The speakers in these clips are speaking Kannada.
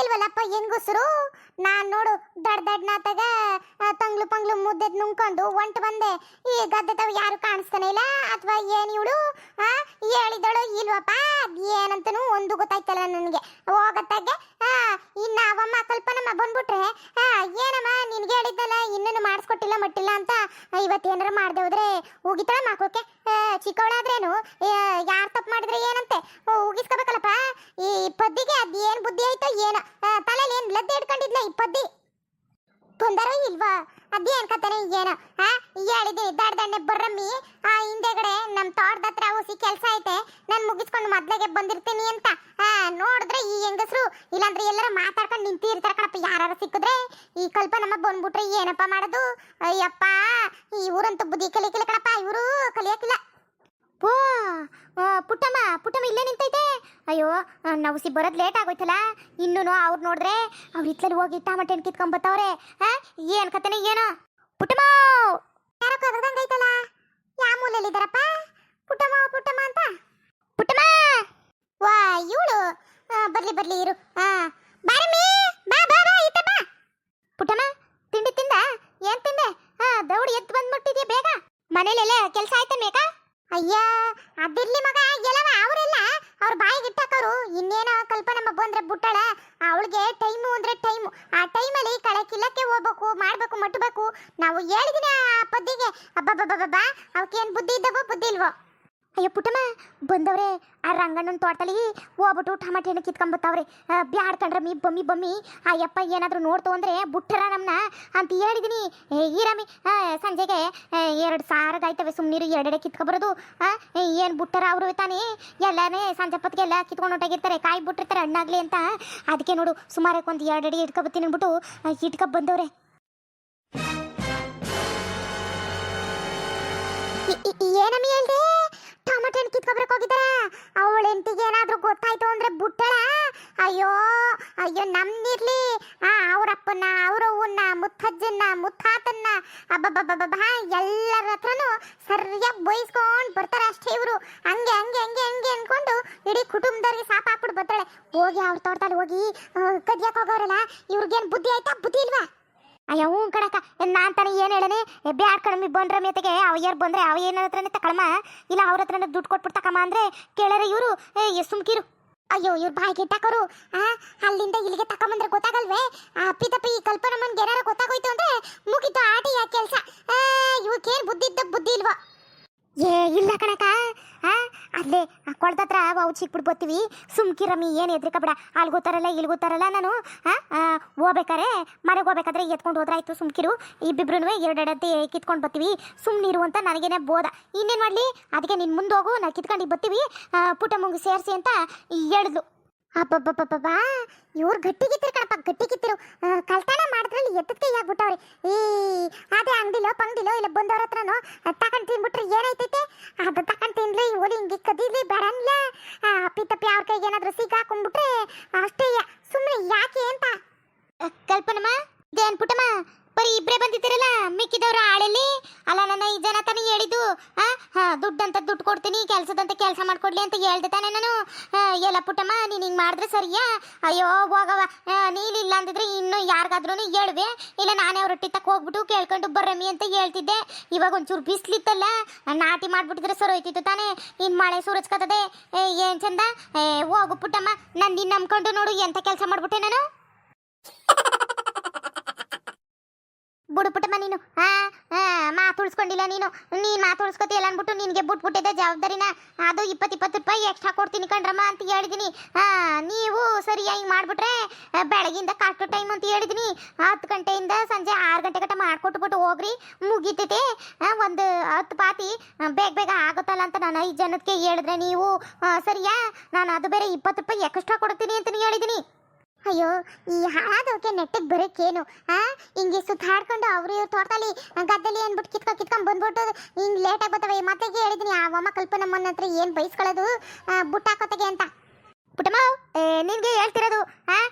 ಇಲ್ವಲ್ಲಪ್ಪ ಹೆಂಗಸರು. ನಾನ್ ನೋಡು ದಡ್ನಾತಾಗ ತಂಗ್ಳು ಪಂಗ್ಳು ಮುದ್ದೆದ್ ನುಂಗ್ಕೊಂಡು ಒಂಟು ಬಂದೆ. ಈ ಗದ್ದೆ ತಾವ್ ಯಾರು ಕಾಣಿಸ್ತಾನೆ ಇಲ್ಲ, ಅಥವಾ ಏನ್ ಇವಳು ಹೇಳಿದಳು ಇಲ್ವಪ್ಪ, ಏನಂತನೂ ಒಂದು ಗೊತ್ತಾಯ್ತಲ್ಲ ನನಗೆ. ಹೋಗತ್ತಾಗೆ ಇನ್ನ ಅವಮ್ಮ ಕಲ್ಪನಮ್ಮ ಬಂದ್ಬಿಟ್ರೆ ಏನಮ್ಮ ನಿನ್ಗೆ ಹೇಳಿದ್ದಲ್ಲ ಇನ್ನೇನು ಮಾಡಿಸ್ಕೊಟ್ಟಿಲ್ಲ ಮಟ್ಟಿಲ್ಲ ಅಂತ ಇವತ್ತೇನಾರು ಮಾಡ್ದೆ ಹೋದ್ರೆ ಉಗಿತಾಳ ಮಾಕೋಕೆ. ಚಿಕ್ಕವಳಾದ್ರೇನು ಯಾರು ತಪ್ಪು ಮಾಡಿದ್ರೆ ಏನಂತೆ ಉಗಿಸ್ಕೋಬೇಕಲ್ಲಪ್ಪ. ಈ ಪದ್ದಿಗೆ ಅದೇನ್ ಬುದ್ಧಿ ಆಯ್ತೋ ಏನೋ, ತಲೆಯಲ್ಲಿ ಏನ್ ಲದ್ದೆ ಇಟ್ಕೊಂಡಿದ್ಲ ಈ ಪದ್ದಿ. ತೊಂದರೆ ಇಲ್ವಾ ಅದೇನ್ ಕತಾನೆ ಏನೋ. ಹೇಳಿದೀನಿ ದಡ್ಡಣ್ಣೆ ಬರ್ರಮ್ಮಿ, ಹಿಂದೆಗಡೆ ನಮ್ ತೋಟದ ಹತ್ರ ಹೊಸಿ ಕೆಲ್ಸ ಐತೆ, ನಾನ್ ಮುಗಿಸ್ಕೊಂಡು ಮೊದ್ಲಿಗೆ ಬಂದಿರ್ತೀನಿ ಅಂತ. ನೋಡಿದ್ರೆ ಈ ಹೆಂಗಸ್ರು ಇಲ್ಲಾಂದ್ರೆ ಎಲ್ಲರೂ ಮಾತಾಡ್ಕೊಂಡು ನಿಂತಿರ್ತಾರ ಕಣಪ್ಪ. ಯಾರು ಸಿಕ್ಕಿದ್ರೆ ಈ ಕಲ್ಪನಮ್ಮ ಬಂದ್ಬಿಟ್ರೆ ಏನಪ್ಪ ಮಾಡೋದು. ಅಯ್ಯಪ್ಪ ಈ ಊರಂತೂ ಬುದ್ಧಿ ಕಲಿಯಕಿಲ್ಲ ಕಣಪ್ಪ, ಇವರು ಕಲಿಯಕ್ಕಿಲ್ಲ. ಪುಟ್ಟಮ್ಮ ಇಲ್ಲೇ ನಿಂತೈತೆ. ಅಯ್ಯೋ ನಾವು ಬರೋದು ಲೇಟ್ ಆಗೋಯ್ತಲ್ಲ. ಇನ್ನೂ ಅವ್ರು ನೋಡಿದ್ರೆ ಅವ್ರು ಇತ್ಲಲ್ಲಿ ಹೋಗಿ ಟಮಾಟೆ ಹಣ್ಣು ಕಿತ್ಕೊಂಡ್ಬತ್ತವ್ರೆ. ಏನ್ ಕತೆನೆ ಏನೋ. ಪುಟ್ಟಮ್ಮ ಯಾರೋ ಕರ್ದಂಗೈತಲ್ಲ, ಯಾವ ಮೂಲೆಯಲ್ಲಿದ್ದಾರಪ್ಪ ಪುಟ್ಟಮ್ಮ ಅಂತ. ಪುಟ್ಟಮ್ಮ ವಾ ಇವಳು ಬರ್ಲಿ ಇರು. ಬಾರಮ್ಮಿ ಬಾ ಈತ ಬಾ. ಪುಟ್ಟಮ್ಮ ತಿಂಡಿ ತಿಂದ? ಏನ್ ತಿಂದೆ? ದೌಡಿ ಎದ್ದು ಬಂದ್ಬಿಟ್ಟಿದ್ಯಾ ಬೇಗ. ಮನೇಲೆಲ್ಲ ಕೆಲಸ ಆಯ್ತಾ ಮೇಕ? ಅಯ್ಯ ಅದಿರ್ಲಿ ಮಗ, ಎಲ್ಲವ ಅವರೆಲ್ಲ ಅವ್ರ ಬಾಯಿಗೆ ಇಟ್ಟಾಕರು. ಇನ್ನೇನೋ ಕಲ್ಪನಮ್ಮ ಬಂದ್ರೆ ಬುಟ್ಟಳ, ಅವಳಿಗೆ ಟೈಮು ಅಂದ್ರೆ ಟೈಮು. ಆ ಟೈಮಲ್ಲಿ ಕಳಕಿಲ್ಲಕ್ಕೆ ಹೋಗ್ಬೇಕು, ಮಾಡ್ಬೇಕು, ಮಟ್ಟಬೇಕು. ನಾವು ಹೇಳಿದಿನ ಆ ಪದ್ದಿಗೆ ಅಬ್ಬಬ್ಬಬ್ಬಬ್ಬಾ ಅವಕ್ಕೇನು ಬುದ್ಧಿ ಇದ್ದವೋ ಬುದ್ಧಿ ಇಲ್ವೋ. ಅಯ್ಯೋ ಪುಟ್ಟಮ್ಮ ಬಂದವ್ರೆ ಆ ರಂಗಣ್ಣನ ತೋಟದಲ್ಲಿ ಹೋಗ್ಬಿಟ್ಟು ಟಮಾಟೆ ಹಣ್ಣು ಕಿತ್ಕೊಂಬತ್ತವ್ರೆ. ಬ್ಯಾಡ್ಕಂಡ್ರಮ್ಮಿ ಬಮ್ಮಿ ಅಯ್ಯಪ್ಪ ಏನಾದರೂ ನೋಡ್ತು ಅಂದರೆ ಬುಟ್ಟರ ನಮ್ಮನ್ನ ಅಂತ ಹೇಳಿದೀನಿ. ಈರಮ್ಮಿ ಸಂಜೆಗೆ 2 ಸಾರಗಾಯ್ತವೆ, ಸುಮ್ಮನಿರು ಎರಡೆಡೆ ಕಿತ್ಕೊಬರೋದು. ಏನು ಬುಟ್ಟರ ಅವರು ತಾನೇ ಎಲ್ಲನೇ ಸಂಜೆ ಪತ್ತಿಗೆಲ್ಲ ಕಿತ್ಕೊಂಡು ಹೊಂಟಾಗಿರ್ತಾರೆ, ಕಾಯಿ ಬಿಟ್ಟಿರ್ತಾರೆ ಹಣ್ಣಾಗ್ಲಿ ಅಂತ. ಅದಕ್ಕೆ ನೋಡು ಸುಮಾರಕ್ಕೆ ಒಂದು 2 ಅಡಿ ಇಟ್ಕೊಬತ್ತೀನಿ ಅಂದ್ಬಿಟ್ಟು ಇಟ್ಕೊಬ ಬಂದವ್ರೆ. ಏನಮ್ಮಿ ಹೇಳ್ದೆ? ಟಮಾಟೆ ಹಣ್ಣು ಕಿತ್ಕೊಬ್ರಕ್ಕೆ ಹೋಗಿದ್ದಾರ. ಅವಳ ಹೆಂಡತಿಗೆ ಏನಾದ್ರೂ ಗೊತ್ತಾಯ್ತು ಅಂದ್ರೆ ಬುಟ್ಟಳ. ಅಯ್ಯೋ ನಮ್ದಿರ್ಲಿ ಅವರಪ್ಪನ, ಅವರವ್ವನ್ನ, ಮುತ್ತಜ್ಜನ್ನ, ಮುತ್ತಾತನ್ನ ಅಬ್ಬಬ್ಬಬ್ಬಬ್ಬ ಎಲ್ಲರ ಹತ್ರನೂ ಸರಿಯಾಗಿ ಬೈಸ್ಕೊಂಡು ಬರ್ತಾರೆ ಅಷ್ಟೇ ಇವರು. ಹಂಗೆ ಅನ್ಕೊಂಡು ಇಡೀ ಕುಟುಂಬದವ್ರಿಗೆ ಸಾಪ ಹಾಕ್ಬಿಟ್ಟು ಬರ್ತಾಳೆ. ಹೋಗಿ ಅವ್ರ ತೋಟದಲ್ಲಿ ಹೋಗಿ ಕದಿಯಕ್ಕೆ ಹೋಗೋರಲ್ಲ, ಇವ್ರಿಗೇನು ಬುದ್ಧಿ ಆಯ್ತಾ ಬುದ್ಧಿ ಇಲ್ವಾ? ಅಯ್ಯ ಹ್ಞೂ ಕಣಕ್ಕ, ನಾನು ತಾನೇ ಏನು ಹೇಳನೆ, ಬ್ಯಾಡ್ ಕಣಮ್ಮಿ ಬಂದ್ರ ಮೇತೆಗೆ ಅವ ಯಾರು ಬಂದರೆ ಅವ ಏನ ಹತ್ರನೇ ತಕೊಳಮ್ಮ, ಇಲ್ಲ ಅವ್ರ ಹತ್ರನೇ ದುಡ್ಡು ಕೊಟ್ಬಿಟ್ಟು ತಕಮ್ಮ ಅಂದರೆ ಕೇಳರೆ ಇವರು ಸುಮ್ಕಿರು. ಅಯ್ಯೋ ಇವ್ರು ಬಾಯಿಗೆ ಇಟ್ಟಾಕೋರು. ಅಲ್ಲಿಂದ ಇಲ್ಲಿಗೆ ತಕೊಂಬಂದ್ರೆ ಗೊತ್ತಾಗಲ್ವೇ? ಅಪ್ಪಿತಪ್ಪಿ ಈ ಕಲ್ಪನಮ್ಮನ್ಗೆ ಏನಾರು ಗೊತ್ತಾಗೋಯ್ತು ಅಂದರೆ ಮುಗಿತು ಆಟ ಯಾ ಕೆಲಸ. ಇವಕ್ಕೇನು ಬುದ್ಧಿ ಇದ್ದ ಬುದ್ಧಿ ಇಲ್ವಾ? ಇಲ್ಲ ಕಣಕ್ಕ, ಅಲ್ಲೇ ಕೊಳ್ದತ್ರ ಅವು ಚಿಕ್ಬಿಟ್ಟು ಬರ್ತೀವಿ. ಸುಮ್ಕಿರಮ್ಮಿ ಏನು ಎದ್ರಿಕಬೇಡ, ಅಲ್ಗೋತಾರಲ್ಲ ಇಲ್ಗೋತಾರಲ್ಲ. ನಾನು ಹೋಗ್ಬೇಕಾರೆ ಮನೆಗೆ ಹೋಗ್ಬೇಕಾದ್ರೆ ಎತ್ಕೊಂಡು ಹೋದ್ರಾಯ್ತು. ಸುಮ್ಕಿರು, ಇಬ್ಬಿಬ್ರು 2 ಅಡಿ ಕಿತ್ಕೊಂಡು ಬರ್ತೀವಿ. ಸುಮ್ಮನಿರು ಅಂತ ನನಗೇನೆ ಬೋದ. ಇನ್ನೇನು ಮಾಡಲಿ, ಅದಕ್ಕೆ ನಿನ್ನ ಮುಂದೆ ಹೋಗು, ನಾ ಕಿತ್ಕೊಂಡು ಬರ್ತೀವಿ ಪುಟ್ಟ ಮುಂಗೆ ಸೇರಿಸಿ ಅಂತ ಹೇಳಿದ್ಲು. ಅಬ್ಬಬ್ಬಬ್ಬಬ್ಬಾ ಇವ್ರು ಗಟ್ಟಿಗಿತ್ತಿರು ಕಣಪ್ಪ, ಗಟ್ಟಿಗಿತ್ತಿರು. ಕಳ್ತನ ಮಾಡಿದ್ರಲ್ಲಿ ಎತ್ತಕ್ಕೆ ಆಗ್ಬಿಟ್ಟವ್ರಿ. ಈ ಅದೇ ಅಂಗಡಿಲೋ ಪಂಗಡಿಲೋ ಇಲ್ಲ ಬಂದವ್ರ ಹತ್ರನೋ ತಗೊಂಡು ತಿನ್ಬಿಟ್ರೆ ಏನಾಯ್ತೈತೆ? ಅದು ತಗೊಂಡು ತಿನ್ಲಿ, ಓಡಿ ಹಿಂಗೆ ಕದೀಲಿ ಬೇಡನ್ಲ. ಅಪ್ಪಿತಪ್ಪಿ ಅವ್ರ ಕೈಗೆ ಏನಾದರೂ ಸಿಗಾಕೊಂಡ್ಬಿಟ್ರೆ ಅಷ್ಟೇ. ಸುಮ್ಮನೆ ಯಾಕೆ ಅಂತ. ಕಲ್ಪನಮ್ಮ ಇದೇನು ಪುಟ್ಟಮ್ಮ ಬರೀ ಇಬ್ಬರೇ ಬಂದಿದ್ದೀರಲ್ಲ, ಮಿಕ್ಕಿದವರು ಆಳಲ್ಲಿ ಅಲ್ಲ. ನನ್ನ ಈ ಜನ ತಾನೇ ಹೇಳಿದ್ದು ದುಡ್ಡಂತ ದುಡ್ಡು ಕೊಡ್ತೀನಿ, ಕೆಲಸದಂತ ಕೆಲಸ ಮಾಡ್ಕೊಡ್ಲಿ ಅಂತ ಹೇಳ್ದೆ ತಾನೆ ನಾನು. ಎಲ್ಲ ಪುಟ್ಟಮ್ಮ ನೀನು ಹಿಂಗೆ ಮಾಡಿದ್ರೆ ಸರಿಯಾ? ಅಯ್ಯೋ ಹೋಗವ, ನೀನಿಲ್ಲ ಅಂದಿದ್ರೆ ಇನ್ನೂ ಯಾರಿಗಾದ್ರೂ ಹೇಳುವೆ, ಇಲ್ಲ ನಾನೇ ಅವ್ರ ರೊಟ್ಟಿ ತಕ್ಕ ಹೋಗ್ಬಿಟ್ಟು ಕೇಳ್ಕೊಂಡು ಬರ್ರಮ್ಮಿ ಅಂತ ಹೇಳ್ತಿದ್ದೆ. ಇವಾಗ ಒಂಚೂರು ಬಿಸ್ಲಿತ್ತಲ್ಲ, ನಾಟಿ ಮಾಡ್ಬಿಟ್ಟಿದ್ರೆ ಸರಿ ಹೋಯ್ತಿತ್ತು ತಾನೇ. ಇನ್ನು ಮಳೆ ಸುರಚ್ಕತ್ತದೆ, ಏನು ಚಂದ. ಹೋಗು ಪುಟ್ಟಮ್ಮ, ನಾನು ನಿನ್ನ ನಂಬ್ಕೊಂಡು ನೋಡು ಎಂಥ ಕೆಲಸ ಮಾಡ್ಬಿಟ್ಟೆ ನಾನು. ಬುಡು ಪುಟ್ಟಮ್ಮ ನೀನು ಮಾತು ಉಳಿಸ್ಕೊಂಡಿಲ್ಲ. ನೀನು ಮಾತು ಉಳಿಸ್ಕೊತೀಯಲ್ಲ ಅಂದ್ಬಿಟ್ಟು ನಿನಗೆ ಬಿಟ್ಬಿಟ್ಟಿದ್ದೆ ಜವಾಬ್ದಾರಿನ. ಅದು 20 ರೂಪಾಯಿ ಎಕ್ಸ್ಟ್ರಾ ಕೊಡ್ತೀನಿ ಕಣ್ರಮ್ಮ ಅಂತ ಹೇಳಿದ್ದೀನಿ. ನೀವು ಸರಿಯಾಗಿ ಹಿಂಗೆ ಮಾಡಿಬಿಟ್ರೆ ಬೆಳಗಿಂದ ಕಷ್ಟು ಟೈಮ್ ಅಂತ ಹೇಳಿದ್ದೀನಿ. 10 ಗಂಟೆಯಿಂದ ಸಂಜೆ 6 ಗಂಟೆ ಗಂಟ ಮಾಡಿಕೊಟ್ಬಿಟ್ಟು ಹೋಗ್ರಿ, ಮುಗಿತೈತೆ. ಒಂದು 10 ಪಾತಿ ಬೇಗ ಆಗುತ್ತಲ್ಲ ಅಂತ ನಾನು 5 ಜನಕ್ಕೆ ಹೇಳಿದ್ರೆ ನೀವು ಸರಿಯಾ? ನಾನು ಅದು ಬೇರೆ 20 ರೂಪಾಯಿ ಎಕ್ಸ್ಟ್ರಾ ಕೊಡ್ತೀನಿ ಅಂತ ಹೇಳಿದ್ದೀನಿ. ಅಯ್ಯೋ ಈ ಹಾಳಾದವಕ್ಕೆ ನೆಟ್ಟಿಗೆ ಬರೋಕ್ಕೇನು? ಹಿಂಗೆ ಸುತ್ತಾಡ್ಕೊಂಡು ಅವರು ಇವ್ರು ತೋಟದಲ್ಲಿ ಗದ್ದೆಲಿ ಅಂದ್ಬಿಟ್ಟು ಕಿತ್ಕೊಂಡು ಬಂದ್ಬಿಟ್ಟು ಹಿಂಗೆ ಲೇಟಾಗಿ ಬರ್ತವೆ. ಮತ್ತೆ ಹೇಳಿದ್ದೀನಿ ಆ ಅಮ್ಮ ಕಲ್ಪನಮ್ಮನ ಹತ್ರ ಏನು ಬೈಸ್ಕೊಳ್ಳೋದು ಬುಟ್ಟಾಕೋತೆಗೆ ಅಂತ. ಪುಟ್ಟಮ್ಮ ನಿನಗೆ ಹೇಳ್ತಿರೋದು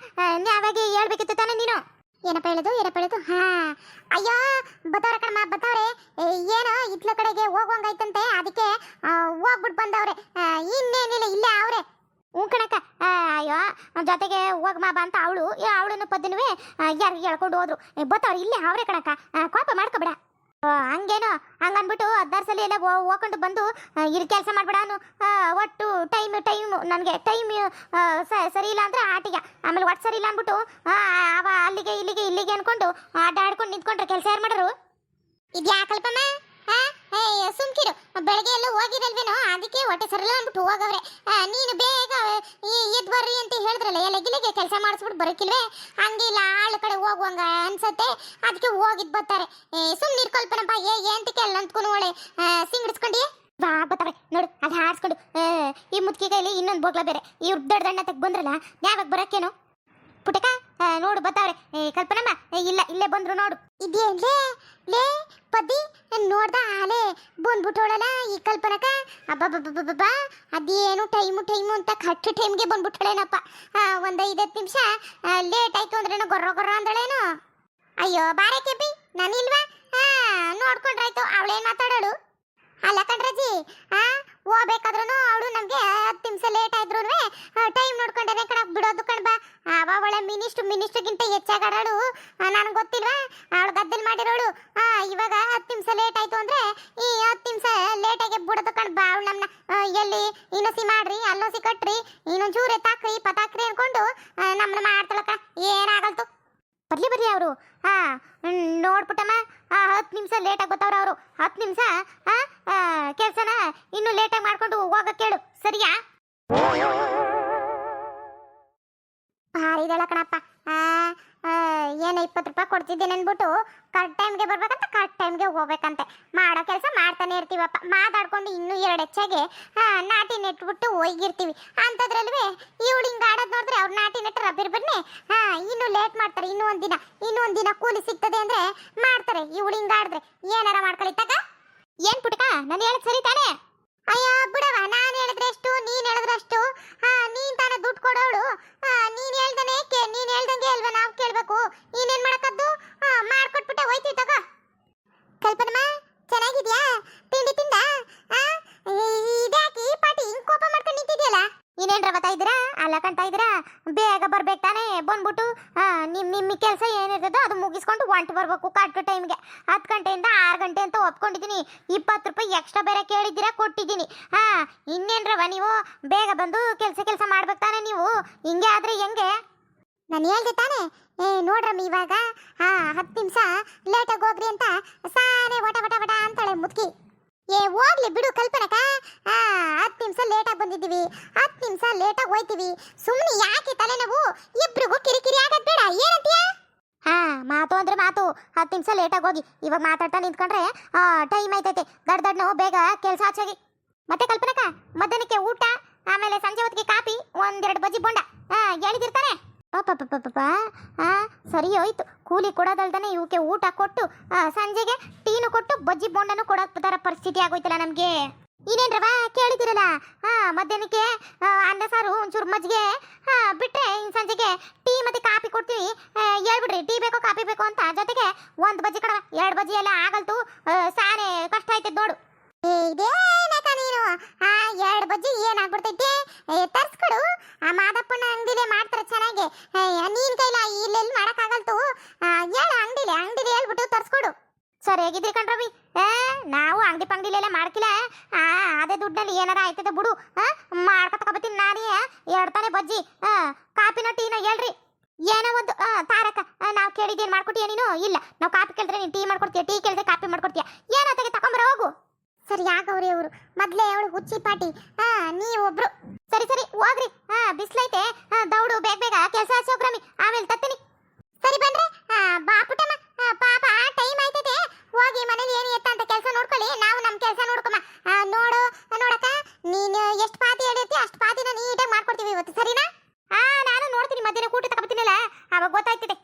ಯಾವಾಗ ಹೇಳ್ಬೇಕಿತ್ತು ತಾನೇ ನೀನು. ಏನಪ್ಪ ಹೇಳೋದು? ಅಯ್ಯೋ ಬತ್ತವ್ರೆ ಕಣಮ್ಮ, ಬತ್ತವ್ರೆ. ಏನೋ ಇತ್ಲ ಕಡೆಗೆ ಹೋಗುವಂಗಾಯ್ತಂತೆ, ಅದಕ್ಕೆ ಹೋಗ್ಬಿಟ್ಟು ಬಂದವ್ರೆ. ಇನ್ನೇನಿಲ್ಲ, ಇಲ್ಲೇ ಅವ್ರೆ. ಹ್ಞೂ ಕಣಕ್ಕ. ಅಯ್ಯೋ ಜೊತೆಗೆ ಹೋಗ್ಮಾ ಬಾ ಅಂತ ಅವಳನ್ನು ಪದ್ಯನುವೆ ಯಾರಿಗೆ ಹೇಳ್ಕೊಂಡು ಹೋದ್ರು. ಬತ್ತವ್ರು ಇಲ್ಲೇ ಅವ್ರೆ ಕಣಕ್ಕ, ಕೋಪ ಮಾಡ್ಕೊಬೇಡ. ಹಂಗೇನೋ ಹಂಗನ್ಬಿಟ್ಟು 16 ಸಲ ಎಲ್ಲ ಹೋಗ್ಕೊಂಡು ಬಂದು ಇಲ್ಲಿ ಕೆಲಸ ಮಾಡ್ಬೇಡ ಅನ್ನು. ಒಟ್ಟು ಟೈಮ್ ನನಗೆ ಟೈಮ್ ಸರಿ ಇಲ್ಲ ಅಂದ್ರೆ ಆಟಿಗೆ, ಆಮೇಲೆ ಒಟ್ಟು ಸರಿ ಇಲ್ಲ ಅಂದ್ಬಿಟ್ಟು ಅವ ಇಲ್ಲಿಗೆ ಅನ್ಕೊಂಡು ಅಡ್ಡಾಡ್ಕೊಂಡು ನಿಂತ್ಕೊಂಡ್ರೆ ಕೆಲಸ ಯಾರು ಮಾಡೋರು? ಇದ್ಯಾಕಲ್ಪಮ್ಮ ಸುಮ್ಕಿರು, ಬೆಳಗ್ಗೆ ಎಲ್ಲ ಹೋಗಿರಲ್ವೇನೋ ಅದಕ್ಕೆ ಹೊಟ್ಟೆ ಸರಿಲ್ಲ ಅಂದ್ಬಿಟ್ಟು ಹೋಗವ್ರೆ. ನೀನು ಬೇಗ ಎದ್ ಬರ್ರಿ ಅಂತ ಹೇಳಿದ್ರಲ್ಲ, ಗಿಲೆಗೆ ಕೆಲಸ ಮಾಡಿಸ್ಬಿಟ್ಟು ಬರೋಕಿಲ್ವೇ? ಹಂಗೆ ಇಲ್ಲ ಆಳು ಕಡೆ ಹೋಗುವಂಗ ಅನ್ಸತ್ತೆ, ಅದಕ್ಕೆ ಹೋಗಿದ್ ಬರ್ತಾರೆ. ಸುಮ್ನೆ ಇರ್ಕೊಳ್ಪನಪ್ಪ, ಏಂತಕ್ಕೆ ಅಲ್ಲ ಅಂದ್ಕೊಂಡು ಒಳ್ಳೆ ಸಿಂಗಿಡ್ಸ್ಕೊಂಡಿ ಬಾ ಬರ್ತಾರೆ ನೋಡು. ಅದು ಹಾರಿಸ್ಕೊಂಡು ಈ ಮುದ್ಕಿ ಕೈಲಿ ಇನ್ನೊಂದು ಬೋಗ್ಲ ಬೇರೆ, ಇವ್ರ ದೊಡ್ಡ ತಗ್ ಬಂದ್ರಲ್ಲ, ಯಾವಾಗ ಬರಕ್ಕೇನು ಪುಟಕ ನೋಡು ಬರ್ತಾವ್ರೆ. ಕಲ್ಪನಮ್ಮ ಇಲ್ಲ ಇಲ್ಲೇ ಬಂದ್ರು ನೋಡು. ಇದೇನ್ಲೇ ಲೇ ಪದಿ ನೋಡ್ದ ಆಲೆ ಬಂದ್ಬಿಟ್ಟೋಳಲ್ಲ ಈ ಕಲ್ಪನಕ. ಅಬ್ಬಬ್ಬಬ್ಬಬ್ಬ ಅದೇನು ಟೈಮು ಅಂತ ಕರೆಕ್ಟ್ ಟೈಮ್ಗೆ ಬಂದ್ಬಿಟ್ಟಳೇನಪ್ಪ. ಒಂದು 5-10 ನಿಮಿಷ ಲೇಟ್ ಆಯ್ತು ಅಂದ್ರೇನು ಗೊರ್ರ ಅಂದಳೇನು. ಅಯ್ಯೋ ಬಾರೆ ಕೆಬ್ಬಿ ನಾನಿಲ್ವಾ? ನೋಡ್ಕೊಂಡ್ರಾಯ್ತು, ಅವಳೇನು ಮಾತಾಡೋಳು ಅಲ್ಲ ಕಣ್ರಜ್ಜಿ. ಹೋಗ್ಬೇಕಾದ್ರೂ ಅವಳು ನಮಗೆ 10 ನಿಮಿಷ ಲೇಟ್ ಆದ್ರೂ ಟೈಮ್ ನೋಡ್ಕೊಂಡೇ ಕಣಕ್ ಬಿಡೋದು ಕಣ್ಬಾ. ಅವಳ ಮಿನಿಸ್ಟ್ರಿಗಿಂತ ಹೆಚ್ಚಾಗಿ ಆಡೋಳು. ನನಗೆ ಗೊತ್ತಿಲ್ವಾ ಅವಳು ಗದ್ದಲ್ ಮಾಡಿರೋಳು. ಇವಾಗ 10 ನಿಮಿಷ ಲೇಟ್ ಆಯ್ತು ಅಂದ್ರೆ ಈ 10 ನಿಮಿಷ ಲೇಟಾಗಿ ಬಿಡೋದು ಕಣ್ಬಾ. ಅವಳು ನಮ್ಮನ್ನ ಎಲ್ಲಿ ಇನ್ನೊಸಿ ಮಾಡ್ರಿ ಅಲ್ಲೋಸಿ ಕಟ್ರಿ ಇನ್ನೊಂದು ಚೂರೆ ತಾಕ್ರಿ ಪತಾಕ್ರಿ ಅನ್ಕೊಂಡು ನಮ್ಮನ್ನ ಮಾಡ್ತಾಳಕ್ಕ. ಏನಾಗಲ್ತು ಬರ್ಲಿ ಅವರು. ನೋಡ್ಬಿಟ್ಟಮ್ಮ 10 ನಿಮಿಷ ಲೇಟಾಗಿ ಗೊತ್ತವ್ರ ಅವರು. 10 ನಿಮಿಷ ಕೆಲಸನ ಇನ್ನು ಲೇಟಾಗಿ ಮಾಡ್ಕೊಂಡು ಹೋಗಕ್ಕೆ ಕೇಳು, ಸರಿಯಾ? ಭಾರಿದಳ ಕಣಪ್ಪ. ಏನು 20 ರೂಪಾಯಿ ಕೊಡ್ತಿದ್ದೇನೆ ಅಂದ್ಬಿಟ್ಟು ಕರೆಕ್ಟ್ ಟೈಮ್ಗೆ ಬರ್ಬೇಕಂತ ಕರೆಕ್ಟ್ ಟೈಮ್ಗೆ ಹೋಗ್ಬೇಕಂತೆ. ಮಾಡೋ ಕೆಲಸ ಮಾಡ್ತಾನೆ ಇರ್ತೀವಪ್ಪ, ಮಾತಾಡ್ಕೊಂಡು ಇನ್ನೂ 2 ಹೆಚ್ಚಾಗೆ ನಾಟಿ ನೆಟ್ಬಿಟ್ಟು ಹೋಗಿರ್ತೀವಿ. ಅಂಥದ್ರಲ್ವೇ ಇವಳು ಹಿಂಗೆ ಆಡೋದು ನೋಡಿದ್ರೆ ಅವ್ರು ನಾಟಿ ನೆಟ್ಟರ ಬಿರ್ಬನ್ನೇ ಇನ್ನೂ ಲೇಟ್ ಮಾಡ್ತಾರೆ. ಇನ್ನೂ ಒಂದಿನ ಕೂಲಿ ಸಿಗ್ತದೆ ಅಂದರೆ ಮಾಡ್ತಾರೆ. ಇವಳು ಹಿಂಗೆ ಆಡಿದ್ರೆ ಏನಾರ ಮಾಡ್ಕೊಳ್ಳಿತ್ತಾಗ. ಏನು ಪುಟಕ ನಾನು ಹೇಳೋದು ಸರಿ ತಾನೇ? ಅಯ್ಯೋ ಬಿಡವ, ನಾನು ಹೇಳಿದ್ರೆ ಎಷ್ಟು ನೀನು ಹೇಳಿದ್ರೆ ಅಷ್ಟು. ನೀನು ತಾನೇ ದುಡ್ಡು ಕೊಡೋಳು. ನೀನು ಹೇಳ್ದಂಗೆ ಅಲ್ವಾ ನಾವು ಕೇಳಬೇಕು. ನೀನೇನು ಮಾಡಕ್ಕದ್ದು? ಮಾಡ್ಕೊಟ್ಬಿಟ್ಟೆ ಹೋಯ್ತೀವಿ ತಗೋ. ಕಲ್ಪನಮ್ಮ ಚೆನ್ನಾಗಿದ್ಯಾ? ತಿಂಡಿ ತಿಂದ? ಇದ್ಯಾಕೆ ಈ ಪಾಟಿ ಹಿಂಗೆ ಕೋಪ ಮಾಡ್ಕೊಂಡು ನಿಂತಿದ್ಯಲ್ಲ? ಇನ್ನೇನ್ರ ಬರ್ತಾ ಇದ್ದೀರಾ? ಅಲ್ಲ ಕಾಣ್ತಾ ಇದ್ದೀರಾ? ಬೇಗ ಬರ್ಬೇಕು ತಾನೇ. ಬಂದ್ಬಿಟ್ಟು ನಿಮ್ಮ ಕೆಲಸ ಏನಿರ್ತದೋ ಅದು ಮುಗಿಸ್ಕೊಂಡು ಹೊಂಟು ಬರ್ಬೇಕು ಕರೆಕ್ಟ್ ಟೈಮ್ಗೆ. 10 ಗಂಟೆಯಿಂದ 6 ಗಂಟೆ ಅಂತ ಒಪ್ಕೊಂಡಿದ್ದೀನಿ. 20 ರೂಪಾಯಿ ಎಕ್ಸ್ಟ್ರಾ ಬೇರೆ ಕೇಳಿದ್ದೀರಾ, ಕೊಟ್ಟಿದ್ದೀನಿ. ಇನ್ನೇನ್ರವ ನೀವು ಬೇಗ ಬಂದು ಕೆಲಸ ಮಾಡ್ಬೇಕು ತಾನೇ ನೀವು. ಹಿಂಗೆ ಆದ್ರೆ ಹೆಂಗೆ? ನಾನು ಹೇಳ್ದೆ ತಾನೇ. ನೋಡ್ರಮ್ಮ ಇವಾಗ 10 ನಿಮಿಷ ಲೇಟಾಗಿ ಹೋಗ್ರಿ ಅಂತ ಸಾನೆ ವಟ ಅಂತಾಳೆ ಮುದ್ಕಿ. ಹೋಗ್ಲಿ ಬಿಡು ಕಲ್ಪನಕ. 10 ನಿಮಿಷ ಲೇಟಾಗಿ ಬಂದಿದ್ದೀವಿ, 10 ನಿಮಿಷ ಲೇಟಾಗಿ ಹೋಯ್ತೀವಿ. ಸುಮ್ಮನೆ ಯಾಕೆ ತಲೆನೋವು? ಇಬ್ರಿಗೂ ಕಿರಿಕಿರಿ ಆಗೋದು ಬೇಡ. ಏನಂತೀಯ? ಮಾತು ಅಂದ್ರೆ ಮಾತು. 10 ನಿಮಿಷ ಲೇಟಾಗಿ ಹೋಗಿ ಇವಾಗ ಮಾತಾಡ್ತಾ ನಿಂತ್ಕೊಂಡ್ರೆ ಟೈಮ್ ಆಯ್ತೈತೆ. ದಡ್ಡನ್ನು ಬೇಗ ಕೆಲಸ ಆಚಾಗಿ. ಮತ್ತೆ ಕಲ್ಪನಕ ಮಧ್ಯಾಹ್ನಕ್ಕೆ ಊಟ, ಆಮೇಲೆ ಸಂಜೆ ಹೊತ್ತಿಗೆ ಕಾಪಿ, 1-2 ಬಜ್ಜಿ ಬೋಂಡ ಹೇಳಿದಿರ್ತಾನೆ. ಸರಿ ಹೋಯ್ತು. ಕೂಲಿ ಕೊಡೋದಲ್ದಾನೆ ಇವಕ್ಕೆ ಊಟ ಕೊಟ್ಟು ಸಂಜೆಗೆ ಟೀನು ಕೊಟ್ಟು ಬಜ್ಜಿ ಬೋಂಡನು ಕೊಡೋ ಥರ ಪರಿಸ್ಥಿತಿ ಆಗೋಯ್ತಲ್ಲ ನಮಗೆ. ಇನ್ನೇನ್ರವ ಕೇಳಿದಿರಲ್ಲ, ಮಧ್ಯಾಹ್ನಕ್ಕೆ ಅನ್ನ ಸಾರು ಒಂಚೂರು ಮಜ್ಜಿಗೆ ಬಿಟ್ರೆ ಸಂಜೆಗೆ ಟೀ ಮತ್ತೆ ಕಾಪಿ ಕೊಡ್ತೀವಿ. ಹೇಳ್ಬಿಡ್ರಿ ಟೀ ಬೇಕೋ ಕಾಪಿ ಬೇಕೋ ಅಂತ. ಜೊತೆಗೆ 1 ಬಜ್ಜಿ ಕಡವ, 2 ಬಜ್ಜಿ ಎಲ್ಲ ಆಗಲ್ತು. ಸಾನೆ ಕಷ್ಟ ಆಯ್ತದ ನೋಡು. ಇದೇನಕ್ಕ ನೀನು 2 ಬಜ್ಜಿ ಏನಾಗ್ಬಿಡ್ತೈತಿ? ತರ್ಸ್ಕೊಡು. ಮಾದಪ್ಪನ ಅಂಗಡಿಲೇ ಮಾಡ್ತಾರೆ ಚೆನ್ನಾಗಿ. ನೀನ್ ಕೈಲ ಇಲ್ಲೆಲ್ಲಿ ಮಾಡಕ್ಕಾಗಲ್ತು. ಹೇಳು ಅಂಗಡಿಲಿ ಹೇಳ್ಬಿಟ್ಟು ತರ್ಸ್ಕೊಡು. ಸರಿಯಾಗಿದ್ರಿ ಕಣ್ರವಿ. ನಾವು ಅಂಗಡಿಲೆಲ್ಲ ಮಾಡ್ಕಿಲ್ಲ. ಅದೇ ದುಡ್ಡಲ್ಲಿ ಏನಾರ ಆಯ್ತದೆ ಬಿಡು. ಮಾಡ್ಕೊತಕೊಬತ್ತೀನಿ ನಾನೇ 2 ತಾನೆ ಬಜ್ಜಿ, ಕಾಪಿನೋ ಟೀನೋ ಹೇಳ್ರಿ. ಏನೋ ಒಂದು ತಾರಕ ನಾವು ಕೇಳಿದ್ದೇನು ಮಾಡ್ಕೊತೀಯ ನೀನು? ಇಲ್ಲ, ನಾವು ಕಾಪಿ ಕೇಳಿದ್ರೆ ನೀನು ಟೀ ಮಾಡ್ಕೊಡ್ತೀಯ, ಟೀ ಕೇಳಿದ್ರೆ ಕಾಪಿ ಮಾಡ್ಕೊಡ್ತೀಯ. ಏನೋ ತೆಗೆ ತಗೊಂಬರ ಹೋಗು. ಸರಿ ಆಗವ್ರಿ ಅವರು ಮೊದಲೇ ಅವಳು ಹುಚ್ಚಿ ಪಾಟಿ. ನೀವೊಬ್ರು ಸರಿ ಹೋಗ್ರಿ. ಬಿಸ್ಲೈತೆ, ದೌಡು ಬೇಗ ಕೆಲಸ ಹಚ್ಚೋಗ್ರಮಿ, ಆಮೇಲೆ ತತ್ತೀನಿ. ಸರಿ ಬನ್ರಿ. ಬಾ ಪುಟ್ಟಮ್ಮ, ಪಾಪ ಟೈಮ್ ಆಯ್ತೈತೆ. ಹೋಗಿ ಮನೇಲಿ ಏನು ಎತ್ತ ಅಂತ ಕೆಲಸ ನೋಡ್ಕೊಳ್ಳಿ. ನಾವು ನಮ್ಮ ಕೆಲಸ ನೋಡ್ಕೊಮ್ಮ. ನೋಡಕ್ಕ ನೀನು ಎಷ್ಟು ಪಾತಿ ಹೇಳಿರ್ತಿ ಅಷ್ಟು ಪಾತಿನ ನೀಟಾಗಿ ಮಾಡ್ಕೊಡ್ತೀವಿ ಇವತ್ತು, ಸರಿನಾ? ನಾನು ನೋಡ್ತೀನಿ. ಮಧ್ಯಾಹ್ನ ಊಟ ತಗೊಳ್ತೀನಲ್ಲ ಅವಾಗ ಗೊತ್ತಾಯ್ತದೆ.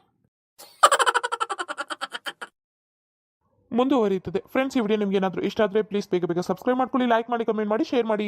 ಮುಂದುವರಿಯುತ್ತದೆ. ಫ್ರೆಂಡ್ಸ್, ಈ ವಿಡಿಯೋ ನಿಮಗೆ ಏನಾದರೂ ಇಷ್ಟ ಆದರೆ ಪ್ಲೀಸ್ ಬೇಗ ಸಬ್ಸ್ಕ್ರೈಬ್ ಮಾಡ್ಕೊಳ್ಳಿ, ಲೈಕ್ ಮಾಡಿ, ಕಮೆಂಟ್ ಮಾಡಿ, ಶೇರ್ ಮಾಡಿ.